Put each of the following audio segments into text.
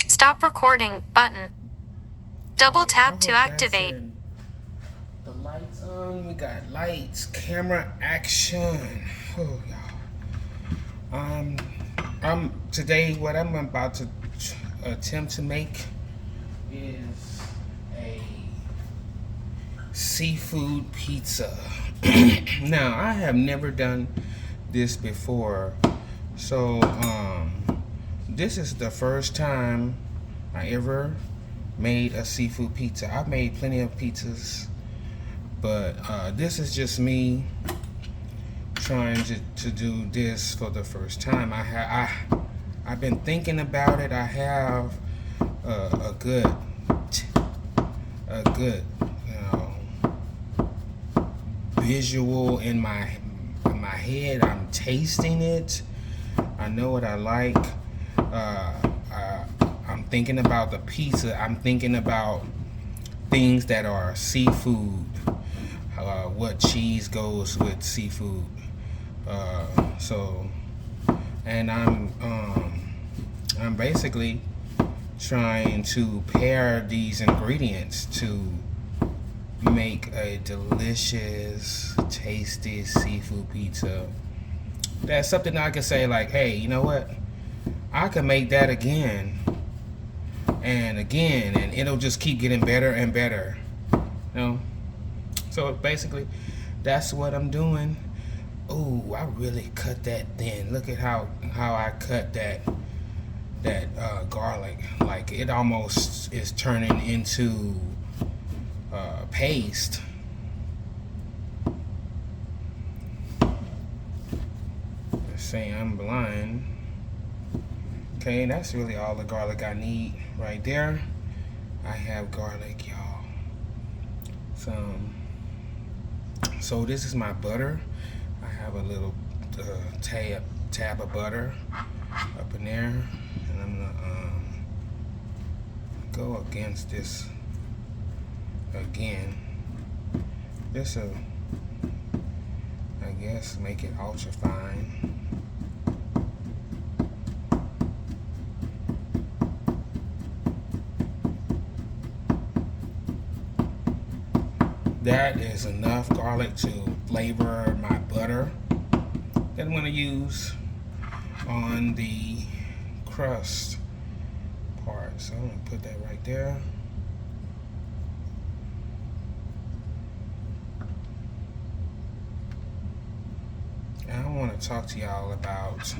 Stop recording button. Double tap to activate. The lights on. We got lights, camera, action. Oh, y'all. Today what I'm about to attempt to make is a seafood pizza. Now, I have never done this before, so this is the first time I ever made a seafood pizza. I've made plenty of pizzas, but this is just me trying to do this for the first time. I've been thinking about it. I have a good visual in my head. I'm tasting it. I know what I like. I'm thinking about the pizza. I'm thinking about things that are seafood. What cheese goes with seafood. And I'm basically trying to pair these ingredients to make a delicious, tasty seafood pizza. That's something I can say like, hey, you know what? I can make that again and again, and it'll just keep getting better and better. You know? So basically, that's what I'm doing. Oh, I really cut that thin. Look at how I cut that garlic. Like, it almost is turning into paste. Let's say I'm blind. Okay, that's really all the garlic I need right there. I have garlic, y'all. So this is my butter. I have a little tab of butter up in there, and I'm gonna go against this again. This will, I guess, make it ultra fine. That is enough garlic to flavor my butter that I'm going to use on the crust part. So I'm going to put that right there. And I want to talk to y'all about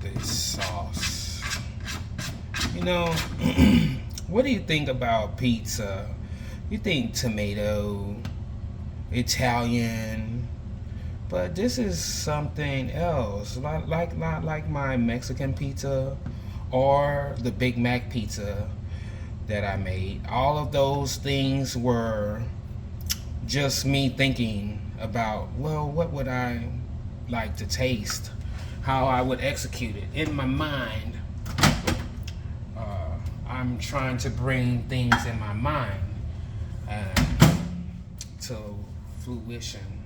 this sauce. You know, what do you think about pizza? You think tomato, Italian, but this is something else. Not like my Mexican pizza or the Big Mac pizza that I made. All of those things were just me thinking about, well, what would I like to taste? How I would execute it. In my mind, I'm trying to bring things in my mind to fruition.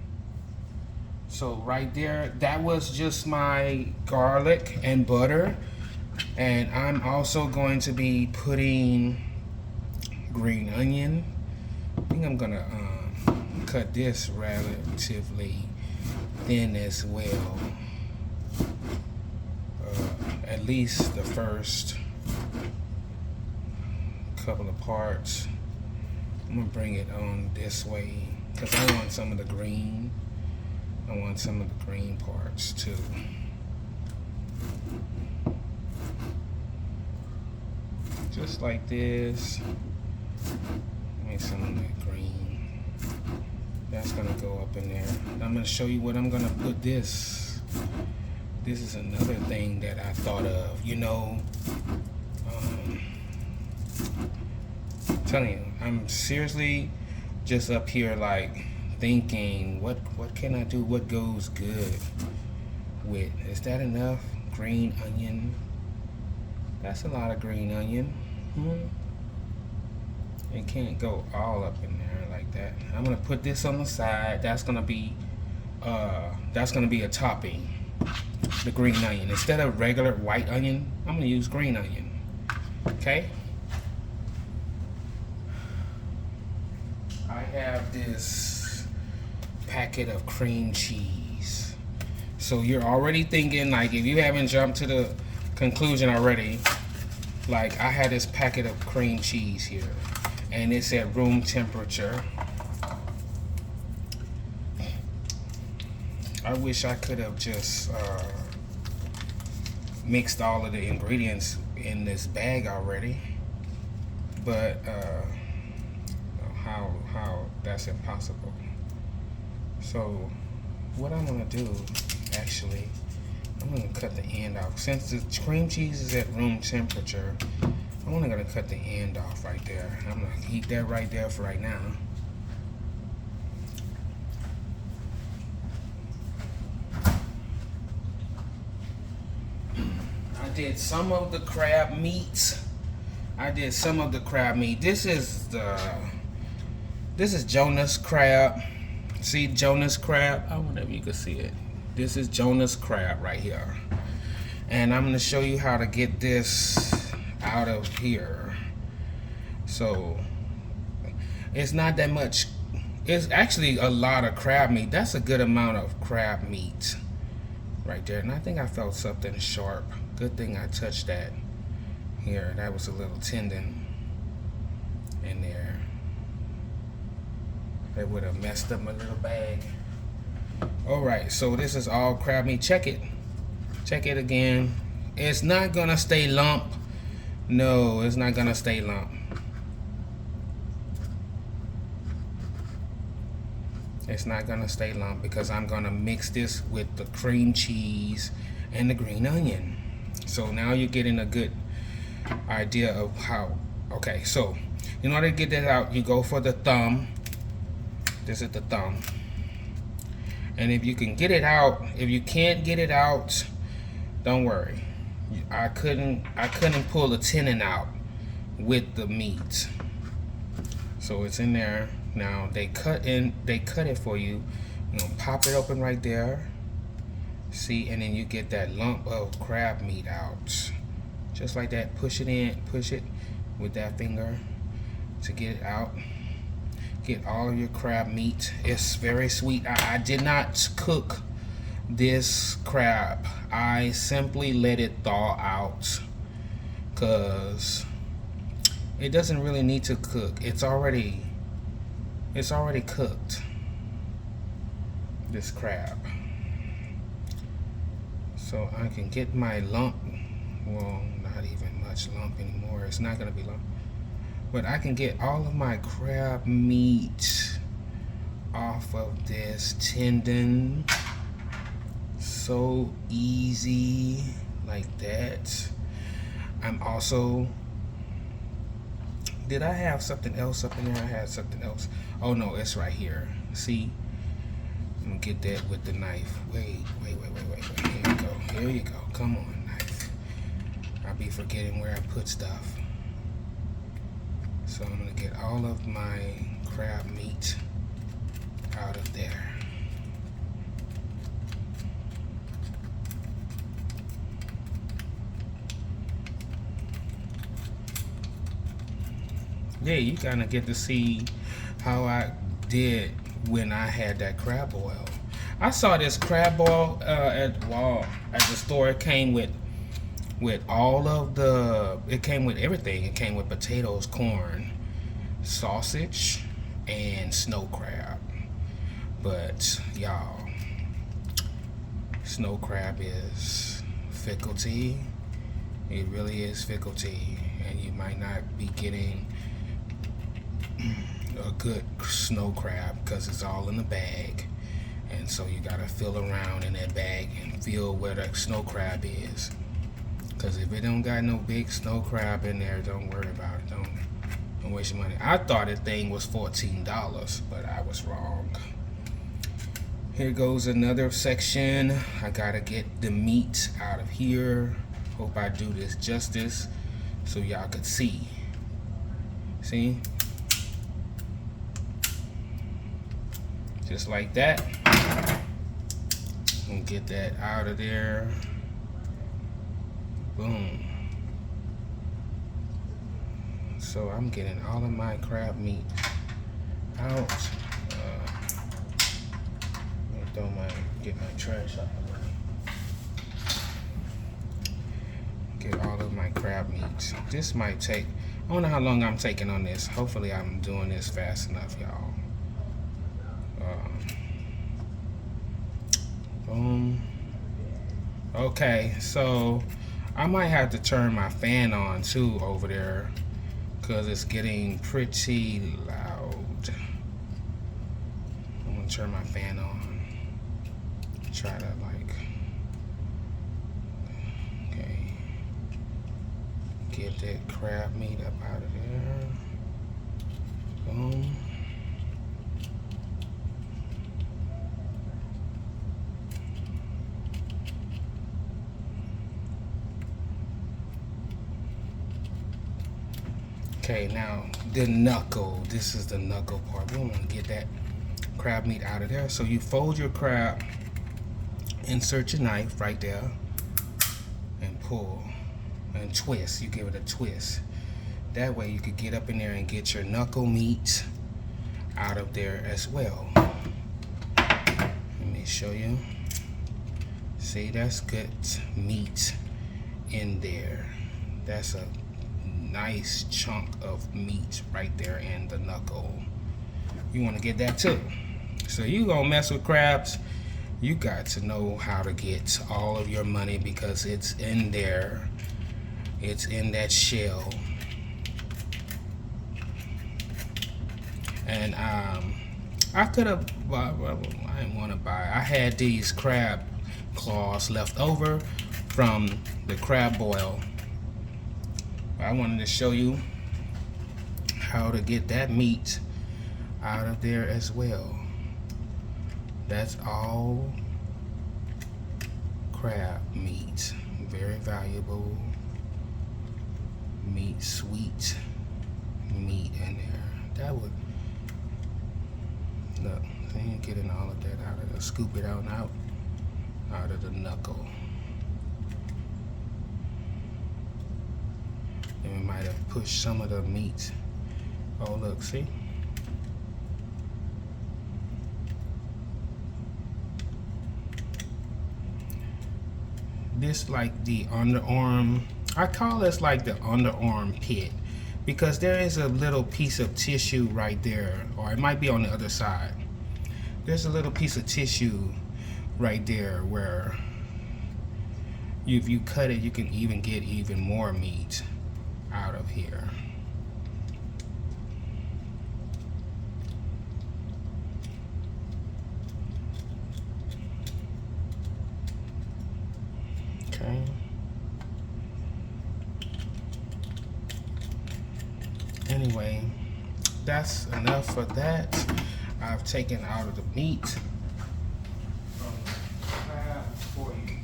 So right there, that was just my garlic and butter, and I'm also going to be putting green onion. I think I'm gonna cut this relatively thin as well, at least the first couple of parts. I'm gonna bring it on this way because I want some of the green. I want some of the green parts too. Just like this. Make some of that green. That's gonna go up in there. And I'm gonna show you what I'm gonna put this. This is another thing that I thought of. You know, I'm telling you, I'm seriously just up here like thinking, what can I do? What goes good with? Is that enough? Green onion. That's a lot of green onion. It can't go all up in there like that. I'm gonna put this on the side. That's gonna be a topping. The green onion. Instead of regular white onion, I'm gonna use green onion. Okay. I have this packet of cream cheese. So you're already thinking, like, if you haven't jumped to the conclusion already, like, I had this packet of cream cheese here, and it's at room temperature. I wish I could have just mixed all of the ingredients in this bag already, but how that's impossible. So what I'm gonna do, actually, I'm gonna cut the end off. Since the cream cheese is at room temperature, I'm only gonna cut the end off right there. I'm gonna keep that right there for right now. I did some of the crab meat. This is Jonas crab. See Jonas crab? I wonder if you can see it. This is Jonas crab right here. And I'm gonna show you how to get this out of here. So it's not that much. It's actually a lot of crab meat. That's a good amount of crab meat right there. And I think I felt something sharp. Good thing I touched that here. That was a little tendon in there. That would have messed up my little bag. Alright, so this is all crab meat. Check it. Check it again. It's not gonna stay lump. No, it's not gonna stay lump. It's not gonna stay lump because I'm gonna mix this with the cream cheese and the green onion. So now you're getting a good idea of how. Okay, so in order to get that out, you go for the thumb. This is the thumb. And if you can get it out, if you can't get it out, don't worry. I couldn't pull the tendon out with the meat. So it's in there. Now they cut it for you. You know, pop it open right there. See, and then you get that lump of crab meat out. Just like that. Push it in, push it with that finger to get it out. Get all of your crab meat. It's very sweet. I did not cook this crab. I simply let it thaw out because it doesn't really need to cook. It's already cooked, this crab. So I can get my lump, well, not even much lump anymore. It's not gonna be lump. But I can get all of my crab meat off of this tendon. So easy, like that. I'm also, did I have something else up in there? I had something else. Oh no, it's right here. See? I'm gonna get that with the knife. Wait. Here you go. Come on, knife. I'll be forgetting where I put stuff. So I'm gonna get all of my crab meat out of there. Yeah, you kind of get to see how I did when I had that crab boil. I saw this crab boil at the store. It came with all of it came with everything. It came with potatoes, corn, sausage, and snow crab. But y'all, snow crab is ficklety. It really is ficklety, and you might not be getting a good snow crab because it's all in the bag, and so you gotta feel around in that bag and feel where the snow crab is. Because if it don't got no big snow crab in there, don't worry about it. Don't waste your money. I thought the thing was $14, but I was wrong. Here goes another section. I gotta get the meat out of here. Hope I do this justice so y'all could see. See? Just like that. And get that out of there. Boom. So I'm getting all of my crab meat out. Get my trash out of the way. Get all of my crab meat. This might take, I don't know how long I'm taking on this. Hopefully I'm doing this fast enough, y'all. Boom. Okay, so I might have to turn my fan on too over there because it's getting pretty loud. I'm gonna turn my fan on. Try to okay, get that crab meat up out of there. Boom. Okay, now the knuckle. This is the knuckle part. We want to get that crab meat out of there. So you fold your crab, insert your knife right there, and pull and twist. You give it a twist. That way you could get up in there and get your knuckle meat out of there as well. Let me show you. See, that's good meat in there. That's a nice chunk of meat right there in the knuckle. You want to get that too. So you gonna mess with crabs, you got to know how to get all of your money because it's in there. It's in that shell. And I could have, well, I didn't want to buy. I had these crab claws left over from the crab boil. I wanted to show you how to get that meat out of there as well. That's all crab meat. Very valuable meat, sweet meat in there. That would, look, so you're getting all of that out of there. Scoop it out of the knuckle. And we might have pushed some of the meat. Oh, look, see? This like the underarm. I call this like the underarm pit because there is a little piece of tissue right there, or it might be on the other side. There's a little piece of tissue right there where if you cut it, you can even get even more meat out of here. Okay. Anyway, that's enough for that. I've taken out of the meat from the crab for you.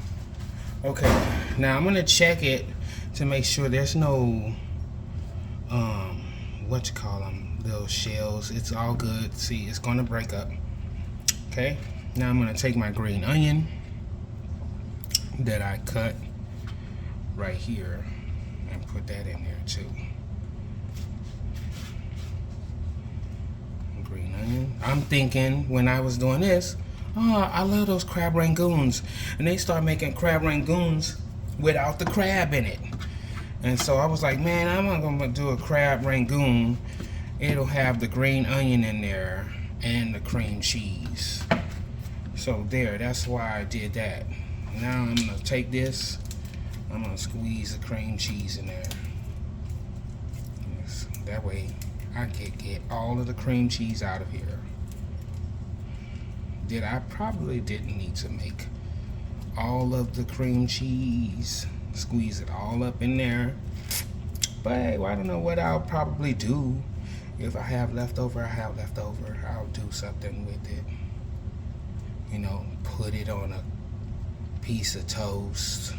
Okay, now I'm gonna check it to make sure there's no what you call them, little shells. It's all good. See, it's gonna break up. Okay, now I'm gonna take my green onion that I cut right here and put that in there too. Green onion. I'm thinking when I was doing this, oh, I love those crab rangoons, and they start making crab rangoons without the crab in it. And so I was like, man, I'm not gonna do a crab rangoon. It'll have the green onion in there and the cream cheese. So there, that's why I did that. Now I'm gonna take this, I'm gonna squeeze the cream cheese in there. Yes, that way I can get all of the cream cheese out of here. I probably didn't need to make all of the cream cheese, squeeze it all up in there. But hey, well, I don't know what I'll probably do. If I have leftover, I have leftover. I'll do something with it. You know, put it on a piece of toast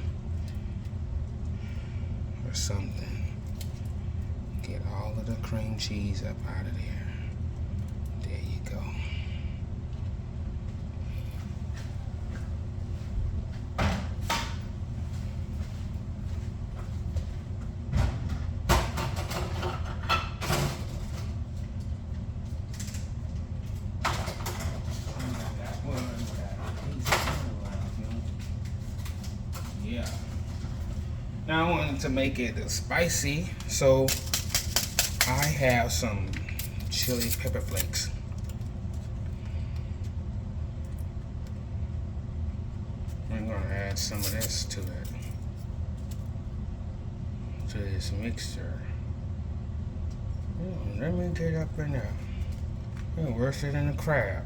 or something. Get all of the cream cheese up out of there. There you go. want to make it spicy, so I have some chili pepper flakes. I'm gonna add some of this to it, to this mixture. Let me get up in there. It's worse than a crab.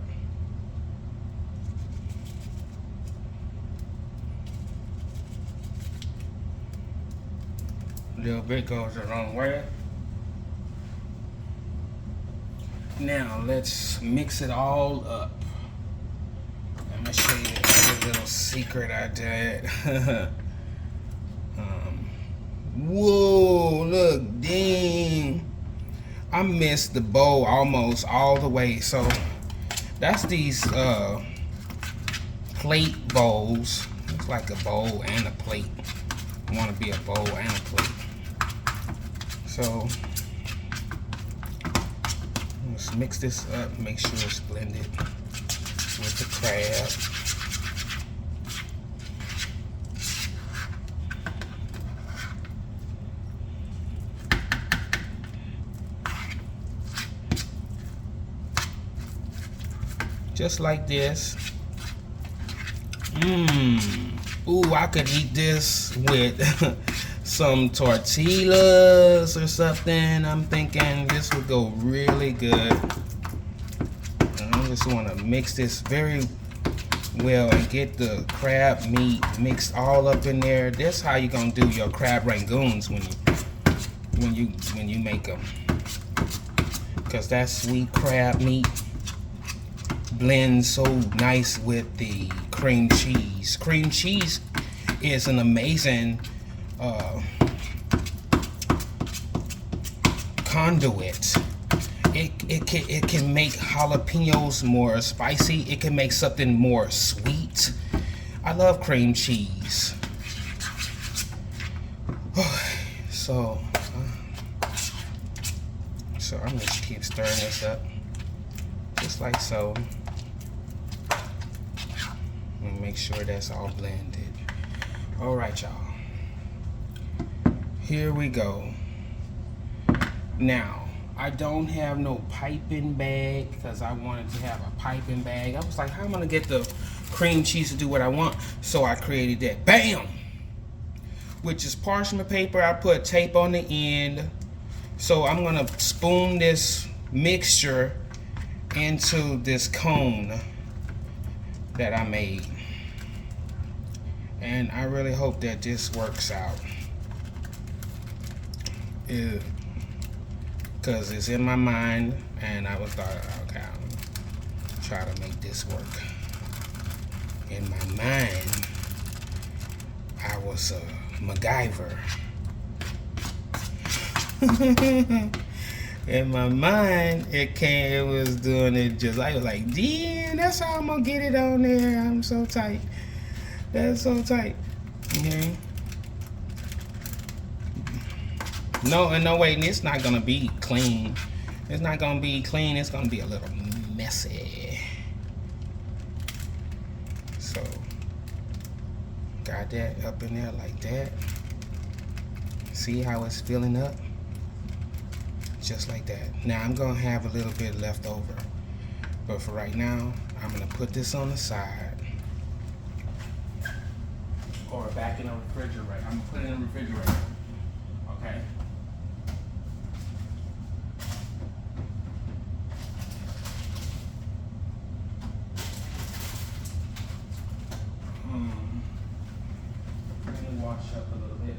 A little bit goes a long way. Now let's mix it all up. I'm gonna show you a little secret I did. Whoa, look, dang. I missed the bowl almost all the way. So that's these plate bowls. Looks like a bowl and a plate. I want to be a bowl and a plate. So let's mix this up, make sure it's blended with the crab. Just like this. Ooh, I could eat this with some tortillas or something. I'm thinking this would go really good. I just want to mix this very well and get the crab meat mixed all up in there. That's how you're gonna do your crab rangoons when you make them, because that sweet crab meat blends so nice with the cream cheese. Cream cheese is an amazing conduit. It can make jalapenos more spicy. It can make something more sweet. I love cream cheese. So I'm just keep stirring this up, just like so. And make sure that's all blended. All right, y'all. Here we go. Now, I don't have no piping bag because I wanted to have a piping bag. I was like, how am I gonna get the cream cheese to do what I want? So I created that. Bam! Which is parchment paper. I put tape on the end. So I'm gonna spoon this mixture into this cone that I made. And I really hope that this works out. Because it's in my mind, and I was thought, okay, I'll try to make this work. In my mind, I was a MacGyver. In my mind, it was doing it just, I was like, damn, that's how I'm gonna get it on there. I'm so tight. That's so tight. Okay. No wait, it's not gonna be clean. It's not gonna be clean, it's gonna be a little messy. So, got that up in there like that. See how it's filling up? Just like that. Now I'm gonna have a little bit left over. But for right now, I'm gonna put this on the side. Or back in the refrigerator. I'm gonna put it in the refrigerator. Okay. Let me wash up a little bit.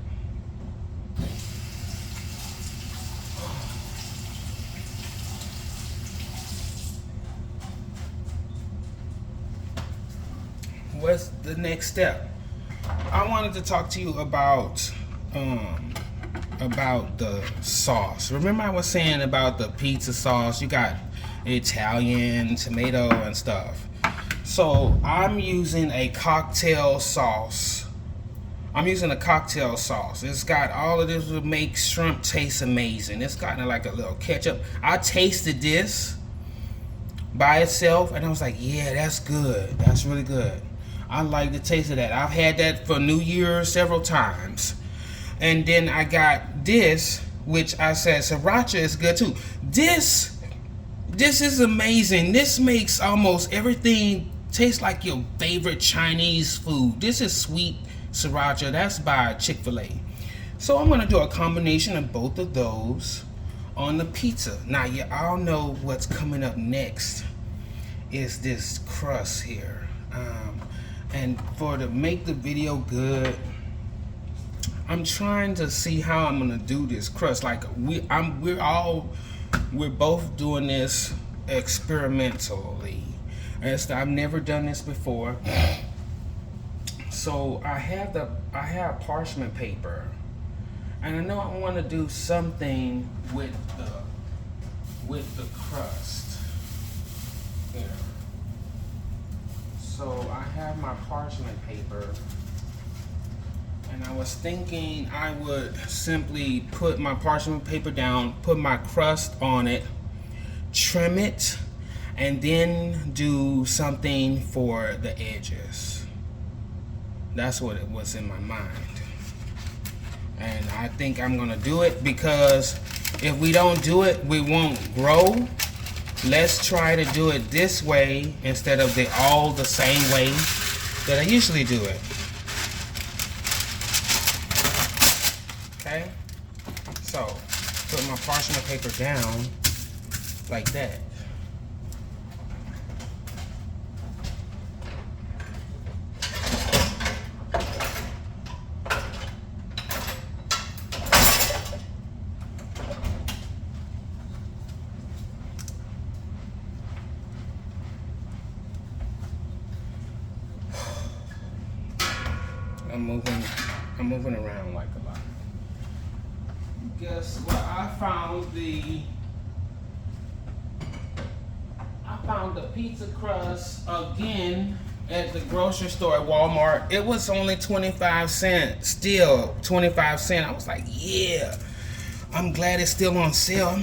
What's the next step? I wanted to talk to you about the sauce. Remember I was saying about the pizza sauce? You got Italian, tomato, and stuff. So I'm using a cocktail sauce. It's got all of this to make shrimp taste amazing. It's got like a little ketchup. I tasted this by itself and I was like, yeah, that's good. That's really good. I like the taste of that. I've had that for New Year's several times. And then I got this, which I said sriracha is good too. This is amazing. This makes almost everything taste like your favorite Chinese food. This is sweet sriracha. That's by Chick-fil-A. So I'm gonna do a combination of both of those on the pizza. Now you all know what's coming up next is this crust here. And to make the video good, I'm trying to see how I'm gonna do this crust. Like we're both doing this experimentally. I've never done this before. So I have parchment paper, and I know I want to do something with the crust here. So I have my parchment paper, and I was thinking I would simply put my parchment paper down, put my crust on it, trim it, and then do something for the edges. That's what it was in my mind. And I think I'm gonna do it, because if we don't do it, we won't grow. Let's try to do it this way instead of all the same way that I usually do it. Okay? So, put my parchment paper down like that. I'm moving around like a lot. Guess what? I found the pizza crust again at the grocery store at Walmart. It was only 25 cents. Still 25 cents. I was like, yeah. I'm glad it's still on sale.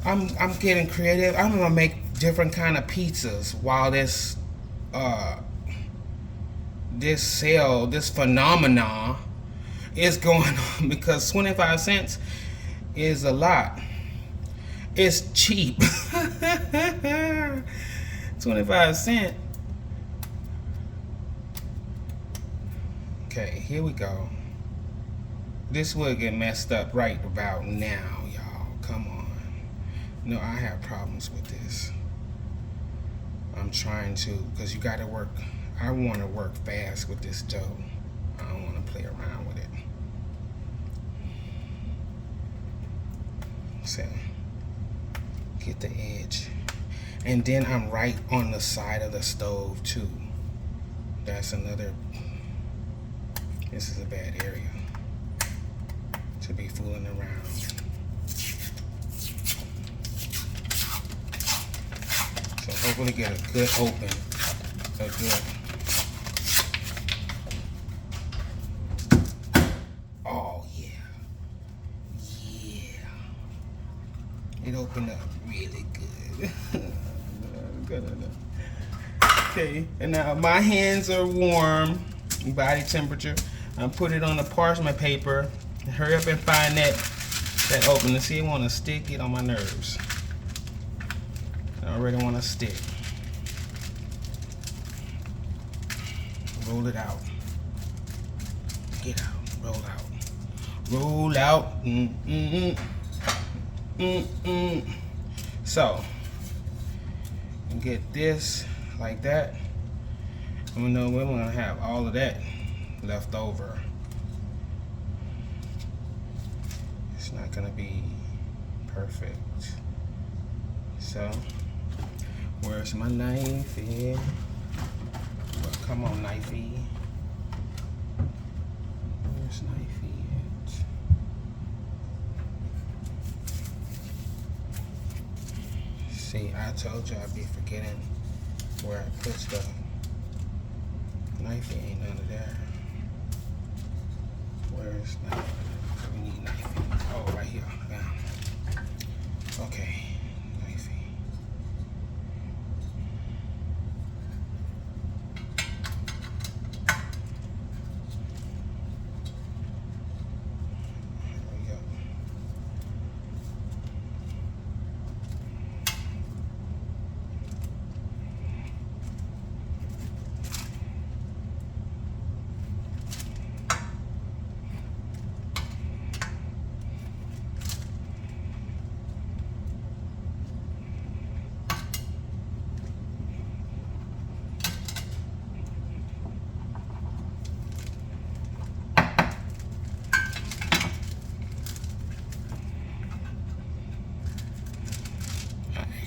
I'm getting creative. I'm gonna make different kind of pizzas while this phenomena is going on, because 25 cents is a lot. It's cheap. 25 cents. Okay, here we go. This will get messed up right about now, y'all. Come on. No, I have problems with this. I'm trying to, because you gotta work. I want to work fast with this dough. I don't want to play around with it. So, get the edge. And then I'm right on the side of the stove too. That's another, this is a bad area to be fooling around. So hopefully get a good open, a good. Oh yeah, yeah. It opened up really good. Okay, and now my hands are warm, body temperature. I put it on the parchment paper. Hurry up and find that opening. See, I want to stick it on my nerves. I already want to stick. Roll it out. Get out. Roll out. Roll out. So, get this like that. And we know we're gonna have all of that left over. It's not gonna be perfect. So, where's my knife? Yeah. Well, come on, knifey. Where's knifey at? See, I told you I'd be forgetting where I put stuff. Knifey ain't none of that. Where's knifey? We need knifey. Oh, right here. Yeah. Okay. Knifey.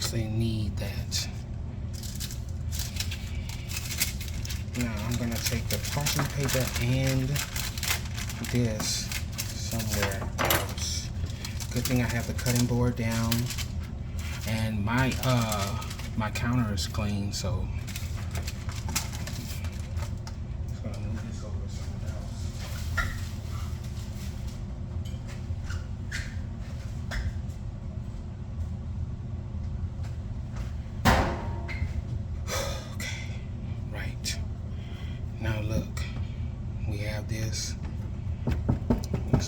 definitely need that. Now I'm gonna take the parching paper and this somewhere else. Good thing I have the cutting board down, and my counter is clean, so I'm just gonna move this over somewhere else. Okay, right. Now look, we have this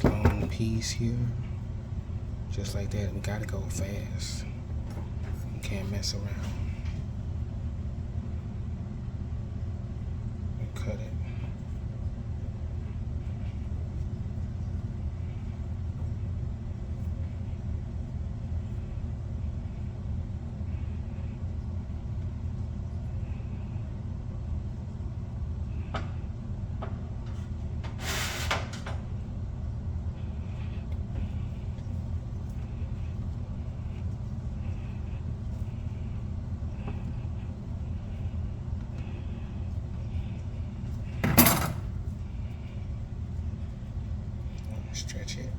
long piece here, just like that. We gotta go fast. We can't mess around. We cut it. Stretch it.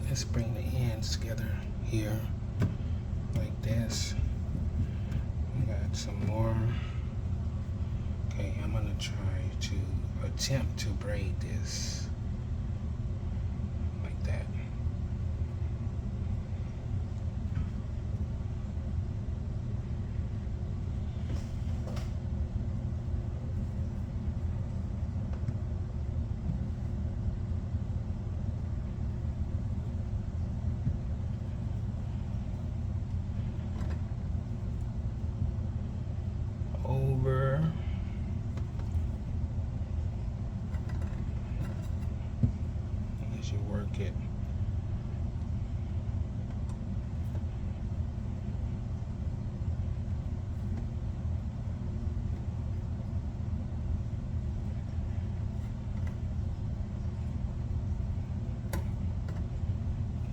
Let's bring the ends together here like this. We got some more. Okay, I'm gonna try to attempt to braid this like that. Over. As you work it.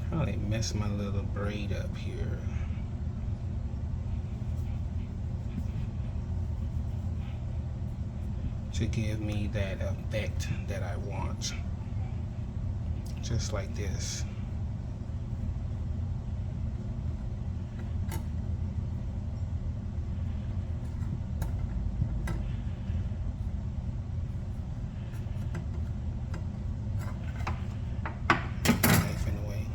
Probably mess my little braid up here. To give me that effect that I want. Just like this. Knife in the way.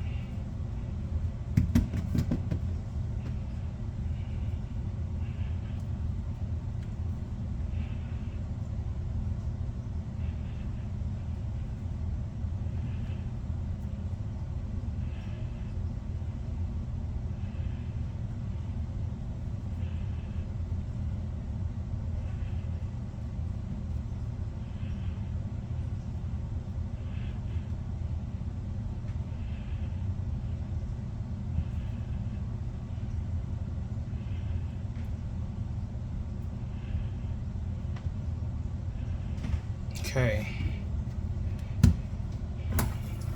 Okay.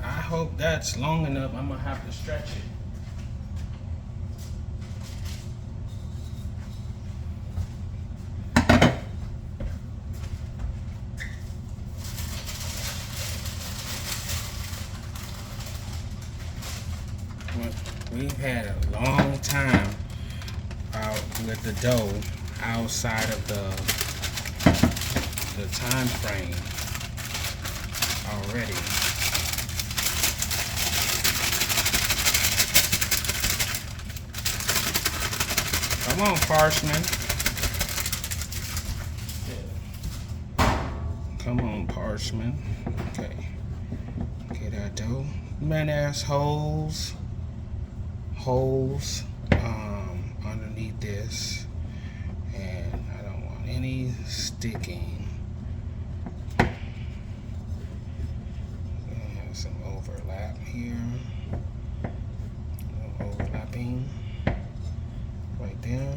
I hope that's long enough. I'm gonna have to stretch it. We've had a long time out with the dough outside of the time frame already. Come on, Parchman. Come on, Parchman. Okay. Get that dough. Man, ass holes underneath this, and I don't want any sticking. Gonna have some overlap here. Overlapping right there.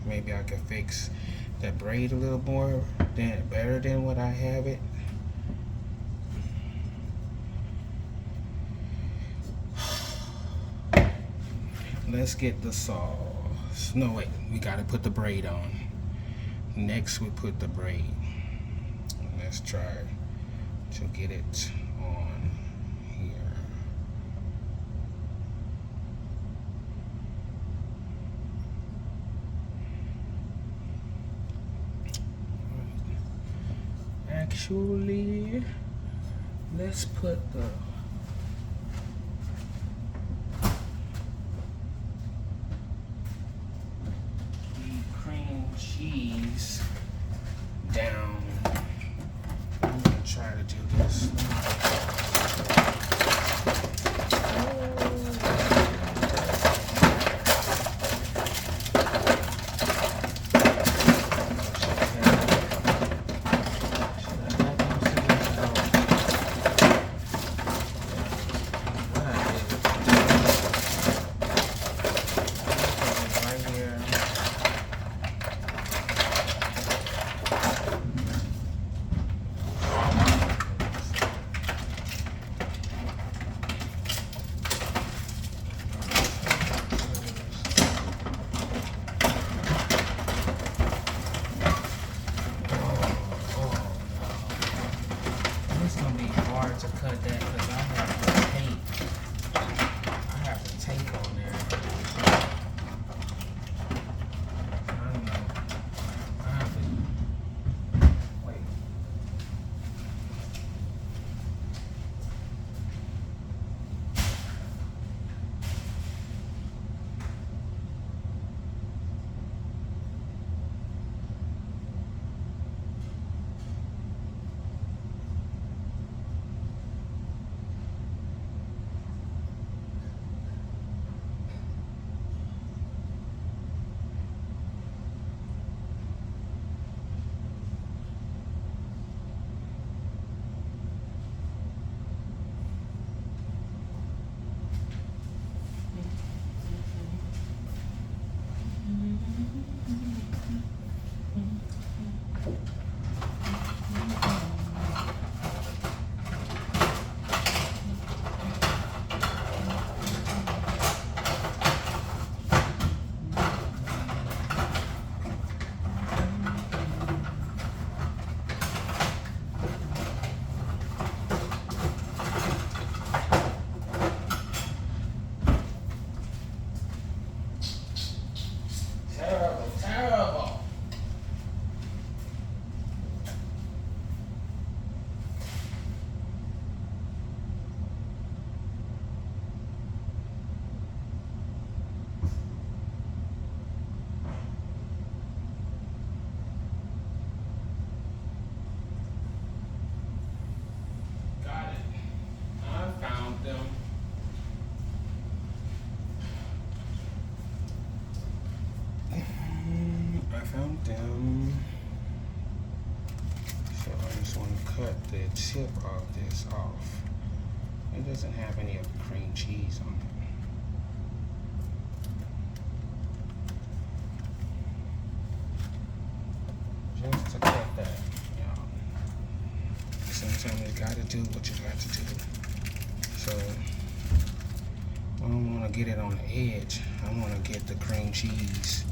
Maybe I could fix that braid a little more, better than what I have it. Let's get the sauce. No, wait, we gotta put the braid on. Next, we put the braid. Let's try to get it on here. Actually, let's put the cheese down. I'm gonna try to do this. To cut that because I have the tape on there. I don't know. I have to wait. Terrible. Got it. I found them. So I just want to cut the tip of this off. It doesn't have any of the cream cheese on it. Just to cut that, gotta do what you got to do. So I don't want to get it on the edge. I want to get the cream cheese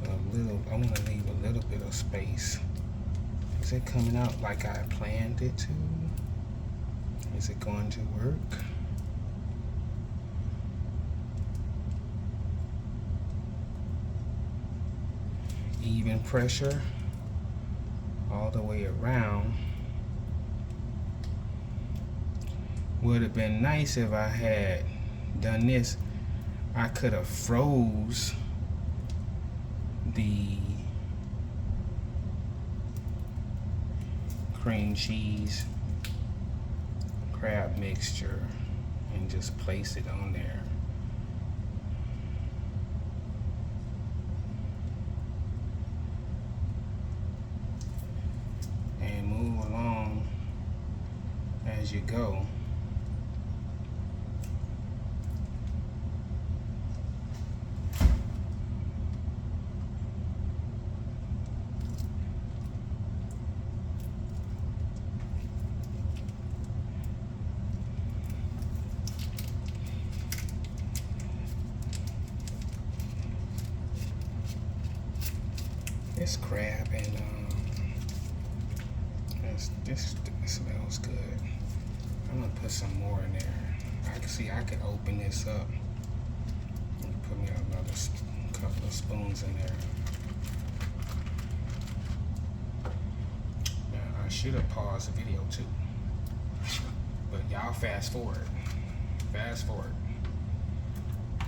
a little. I want to leave a little bit of space. Is it coming out like I planned it to? Is it going to work? Even pressure all the way around. Would have been nice if I had done this. I could have froze the cream cheese crab mixture and just place it on there. And move along as you go. This crab and this smells good. I'm gonna put some more in there. I can see I could open this up and put me another couple of spoons in there. Now I should have paused the video too, but y'all fast forward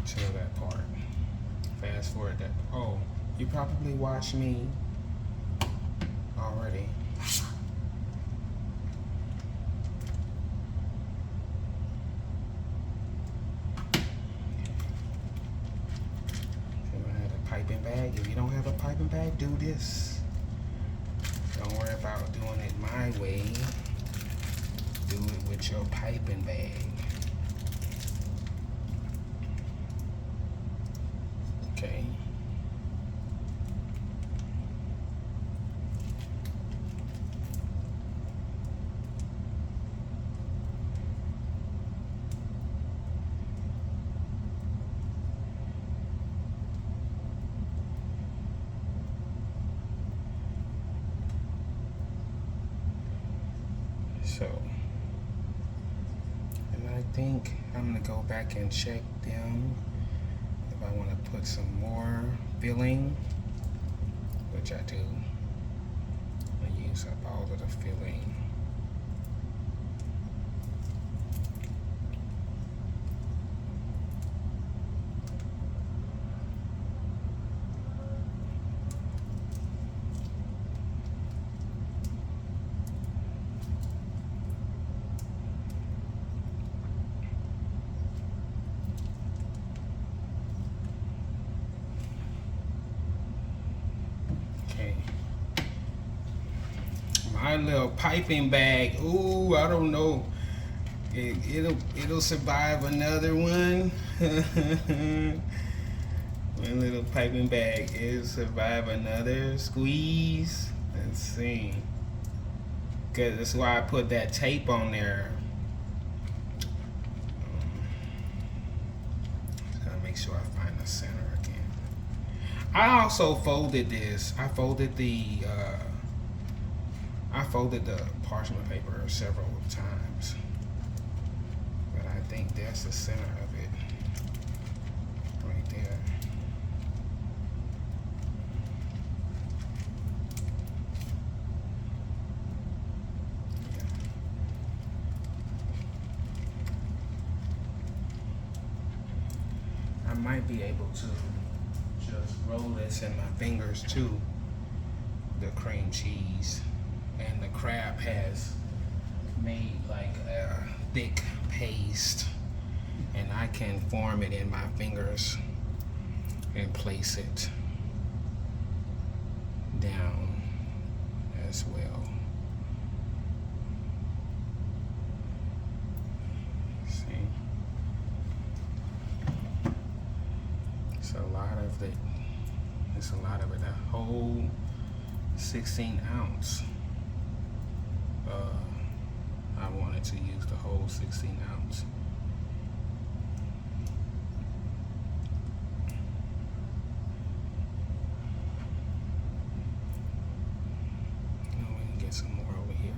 to that part. Fast forward that. Oh. You probably watched me already. So I had a piping bag. If you don't have a piping bag, do this. Don't worry about doing it my way. Do it with your piping bag. Okay. So, and I think I'm gonna go back and check them if I want to put some more filling, which I do. I use up all of the filling. My little piping bag, ooh, I don't know. It'll survive another one. My little piping bag, it'll survive another squeeze. Let's see. Cause that's why I put that tape on there. Just gotta make sure I find the center again. I also folded this. I folded the parchment paper several times, but I think that's the center of it right there. Yeah. I might be able to just roll this in my fingers too, the cream cheese. And the crab has made like a thick paste, and I can form it in my fingers and place it down as well. See? It's a lot of it. The whole 16 ounce. I wanted to use the whole 16 ounce. Now we can get some more over here.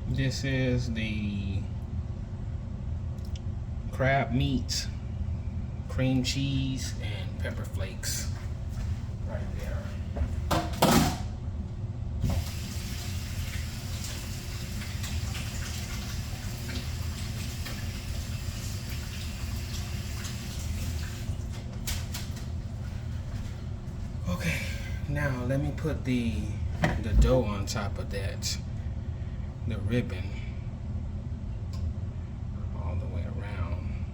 This is the crab meat, cream cheese, and pepper flakes right there. Okay, now let me put the dough on top of that. The ribbon all the way around.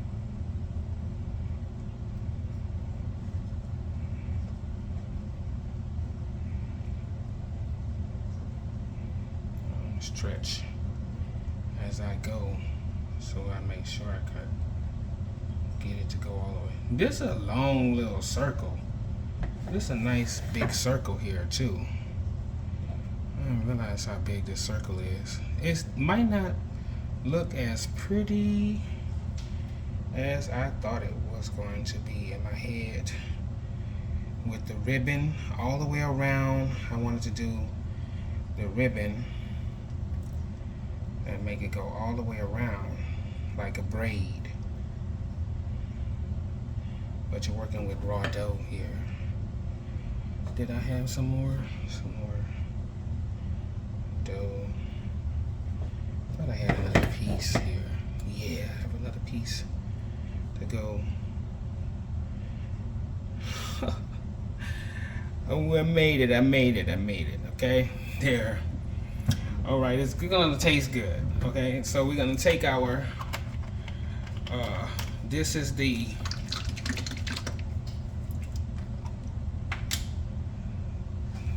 Stretch as I go, so I make sure I can get it to go all the way. This is a long little circle. This is a nice big circle here too. I didn't realize how big this circle is. It might not look as pretty as I thought it was going to be in my head. With the ribbon all the way around, I wanted to do the ribbon and make it go all the way around like a braid. But you're working with raw dough here. Did I have some more? Some more dough. I thought I had another piece here. Yeah, I have another piece to go. Oh, I made it. Okay, there. All right, it's gonna taste good. Okay, so we're gonna take our this is the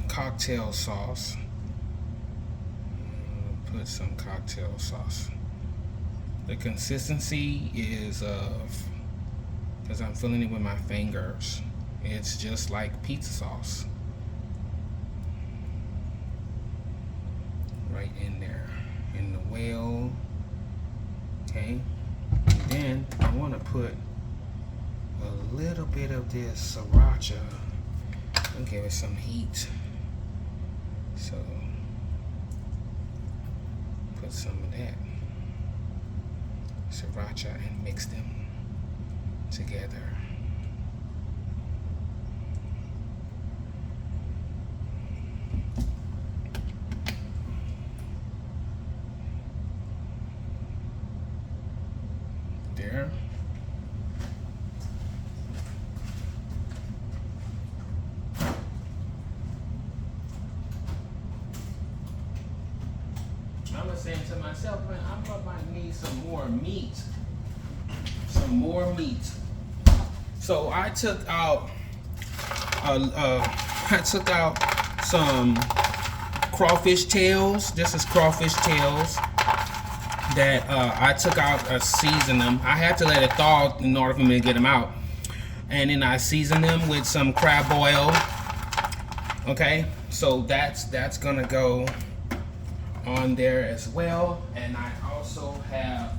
cocktail sauce. Put some cocktail sauce. The consistency is of, because I'm filling it with my fingers, it's just like pizza sauce. Right in there, in the well. Okay, and then I want to put a little bit of this sriracha and give it some heat. So put some of that sriracha and mix them together. There. I was saying to myself, man, I might need some more meat. Some more meat. So I took out some crawfish tails. This is crawfish tails that I took out, seasoned them. I had to let it thaw in order for me to get them out. And then I seasoned them with some crab oil. Okay, so that's gonna go on there as well. And I also have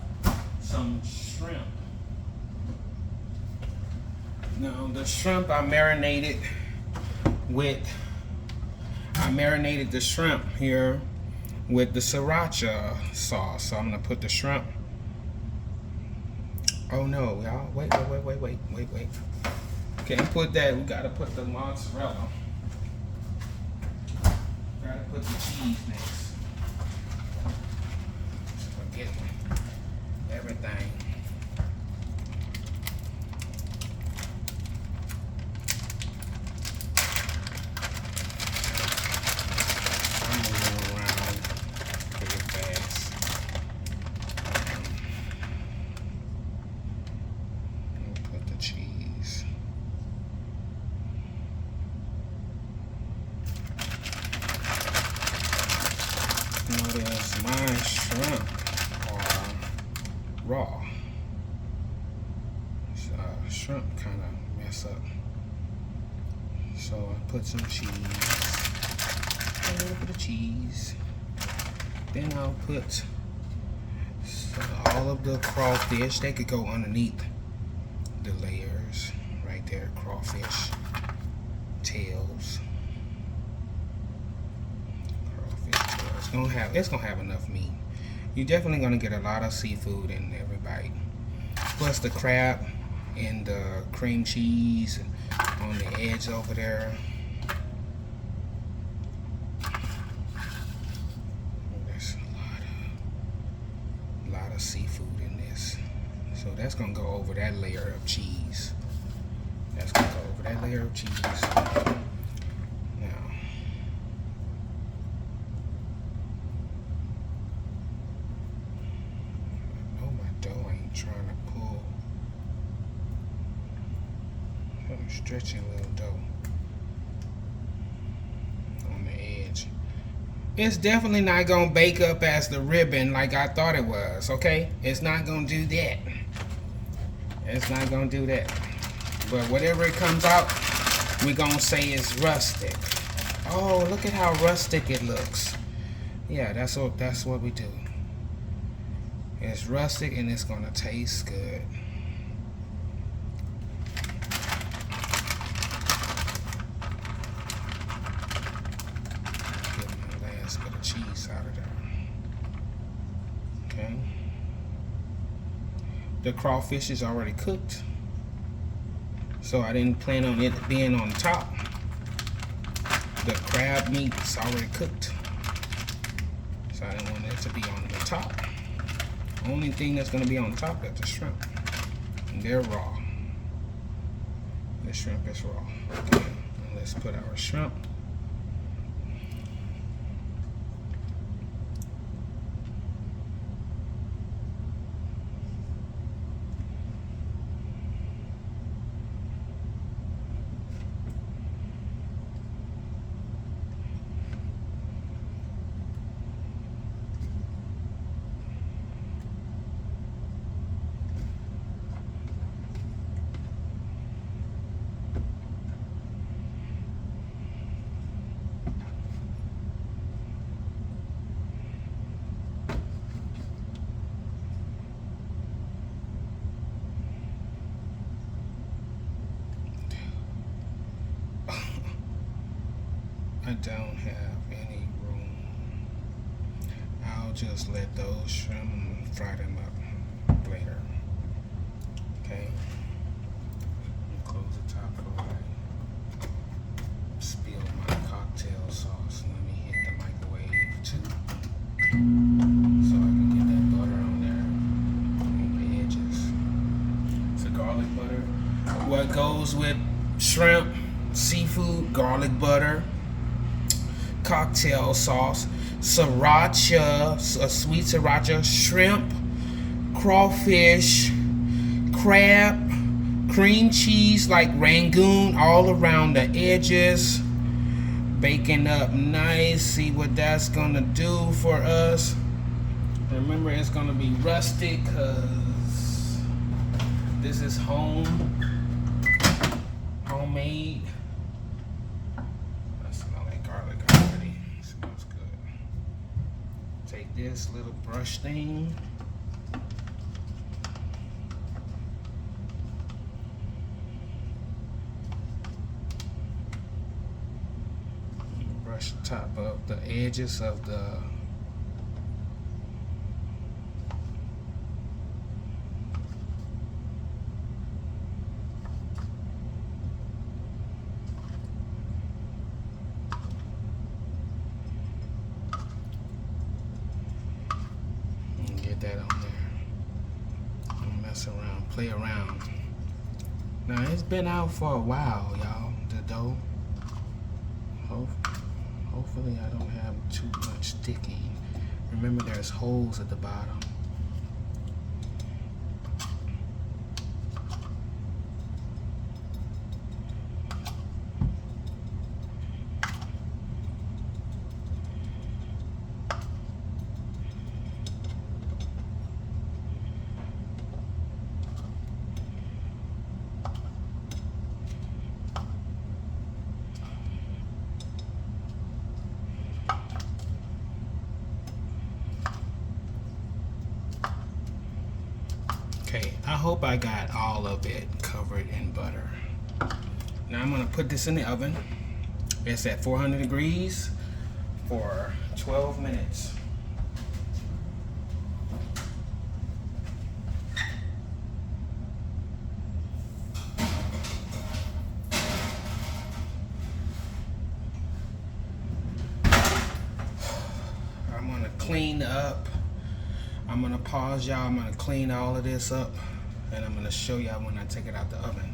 some shrimp. Now the shrimp I marinated the shrimp here with the sriracha sauce. So I'm gonna put the shrimp. Oh no, y'all, wait. Can't put that, we gotta put the mozzarella. Gotta put the cheese next. Forget me. raw. Shrimp kind of mess up. So I put some cheese, a little bit of cheese. Then I'll put all of the crawfish. They could go underneath the layers right there. Crawfish tails. Crawfish tails. It's gonna have enough meat. You're definitely gonna get a lot of seafood in every bite. Plus the crab and the cream cheese on the edge over there. There's a lot of seafood in this. So that's gonna go over that layer of cheese. That's gonna go over that layer of cheese. Now, I know my dough ain't trying to pull. I'm stretching a little dough on the edge. It's definitely not gonna bake up as the ribbon like I thought it was, okay? It's not gonna do that. It's not gonna do that. But whatever it comes out, we're gonna say it's rustic. Oh, look at how rustic it looks. Yeah, that's what we do. It's rustic and it's gonna taste good. Get my last bit of cheese out of there. Okay. The crawfish is already cooked, so I didn't plan on it being on top. The crab meat is already cooked, so I didn't want it to be on the top. Only thing that's going to be on top is the shrimp, and they're raw. The shrimp is raw. Okay, let's put our shrimp. I don't have any room. I'll just let those shrimp, fry them up later. Okay. Close the top of it. Spill my cocktail sauce. Let me hit the microwave too, so I can get that butter on there on the edges. It's a garlic butter. What goes with shrimp, seafood, garlic butter, cocktail sauce, sriracha, a sweet sriracha, shrimp, crawfish, crab, cream cheese like rangoon all around the edges, baking up nice. See what that's gonna do for us. Remember, it's gonna be rustic because this is homemade. Take this little brush thing, brush the top of the edges of the that on there. Don't mess around, play around. Now it's been out for a while, y'all. The dough. Hopefully I don't have too much sticking. Remember, there's holes at the bottom. Okay, I hope I got all of it covered in butter. Now I'm gonna put this in the oven. It's at 400 degrees for 12 minutes. I'm gonna clean up. I'm gonna pause y'all. I'm gonna clean all of this up, and I'm gonna show y'all when I take it out the oven.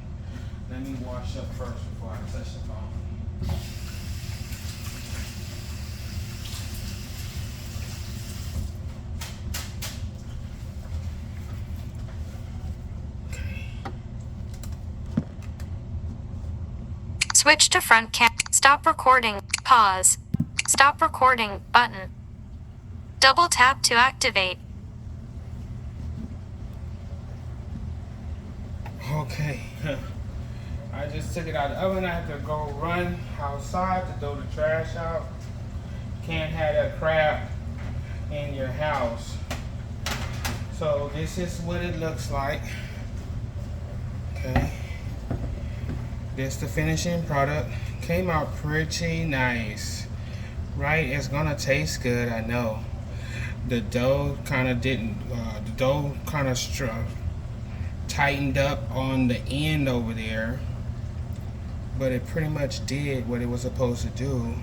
Let me wash up first before I touch the phone. Okay. Switch to front cam. Stop recording. Pause. Stop recording button. Double tap to activate. Okay. I just took it out of the oven. I had to go run outside to throw the trash out. Can't have that crap in your house. So this is what it looks like. Okay. This the finishing product. Came out pretty nice. Right? It's gonna taste good, I know. The dough kind of didn't, the dough kind of tightened up on the end over there, but it pretty much did what it was supposed to do.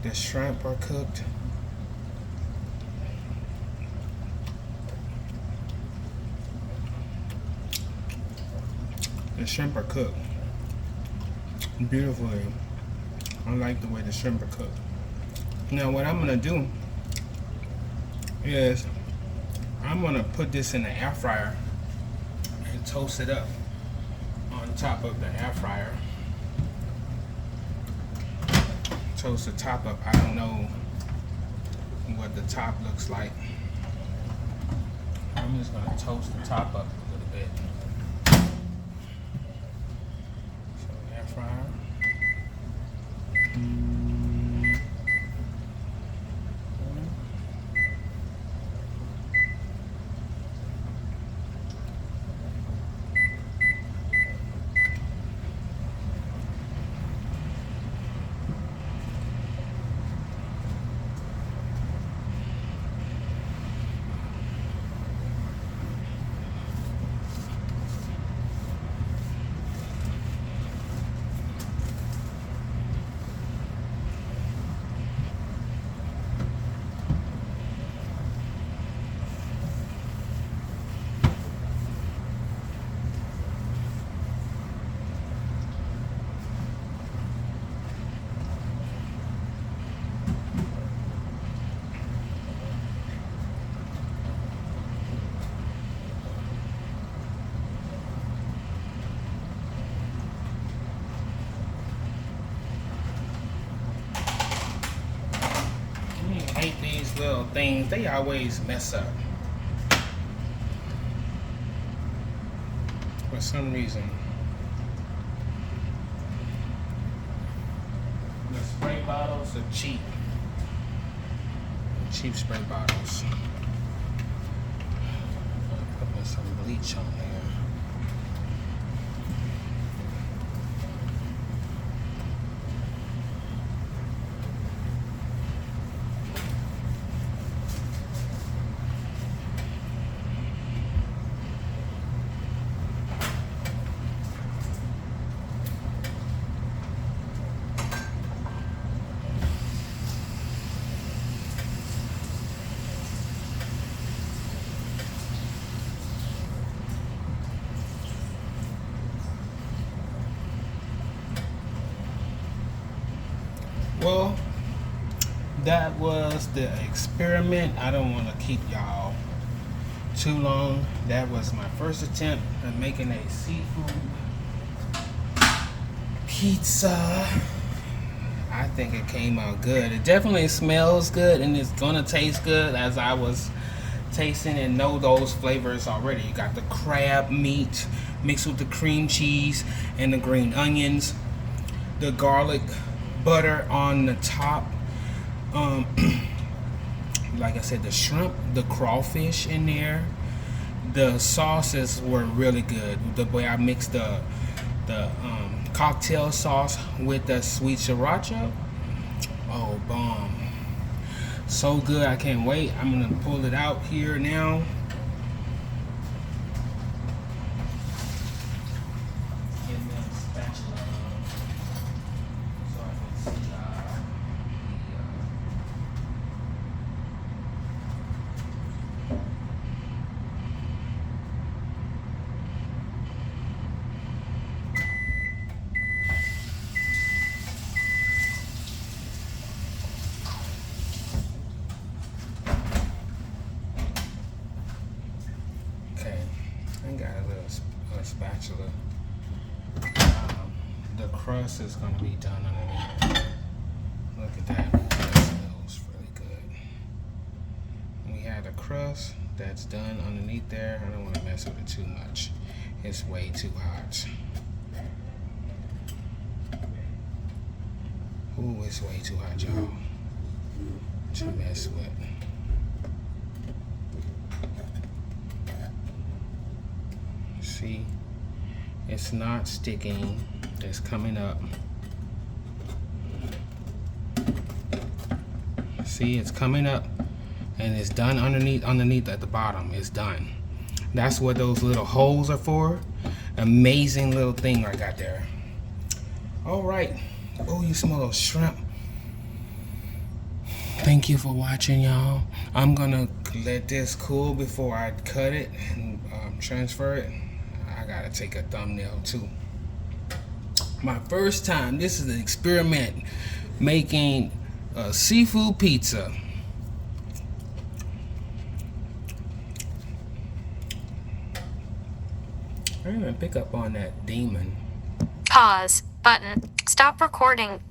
The shrimp are cooked. The shrimp are cooked beautifully. I like the way the shrimp are cooked. Now what I'm gonna do is I'm gonna put this in the air fryer and toast it up on top of the air fryer. Toast the top up. I don't know what the top looks like. I'm just gonna toast the top up a little bit. So air fryer. I hate these little things. They always mess up. For some reason. The spray bottles are cheap. Cheap spray bottles. Putting some bleach on there. Well, that was the experiment. I don't want to keep y'all too long. That was my first attempt at making a seafood pizza. I think it came out good. It definitely smells good and it's gonna taste good, as I was tasting and know those flavors already. You got the crab meat mixed with the cream cheese and the green onions, the garlic butter on the top, like I said, the shrimp, the crawfish in there, the sauces were really good. The way I mixed the cocktail sauce with the sweet sriracha. Oh, bomb. So good. I can't wait. I'm gonna pull it out here now. Get me a spatula so I can see okay, I got a little spatula. The crust is going to be done underneath. Look at that. That smells really good. We had a crust that's done underneath there. I don't want to mess with it too much. It's way too hot. Ooh, it's way too hot, y'all, to mess with. See, it's not sticking. It's coming up. See, it's coming up, and it's done underneath at the bottom. It's done. That's what those little holes are for. Amazing little thing I got there. All right. Oh, you smell those shrimp. Thank you for watching, y'all. I'm gonna let this cool before I cut it and transfer it. I gotta take a thumbnail too. My first time. This is an experiment making a seafood pizza. I didn't even pick up on that demon. Pause button. Stop recording.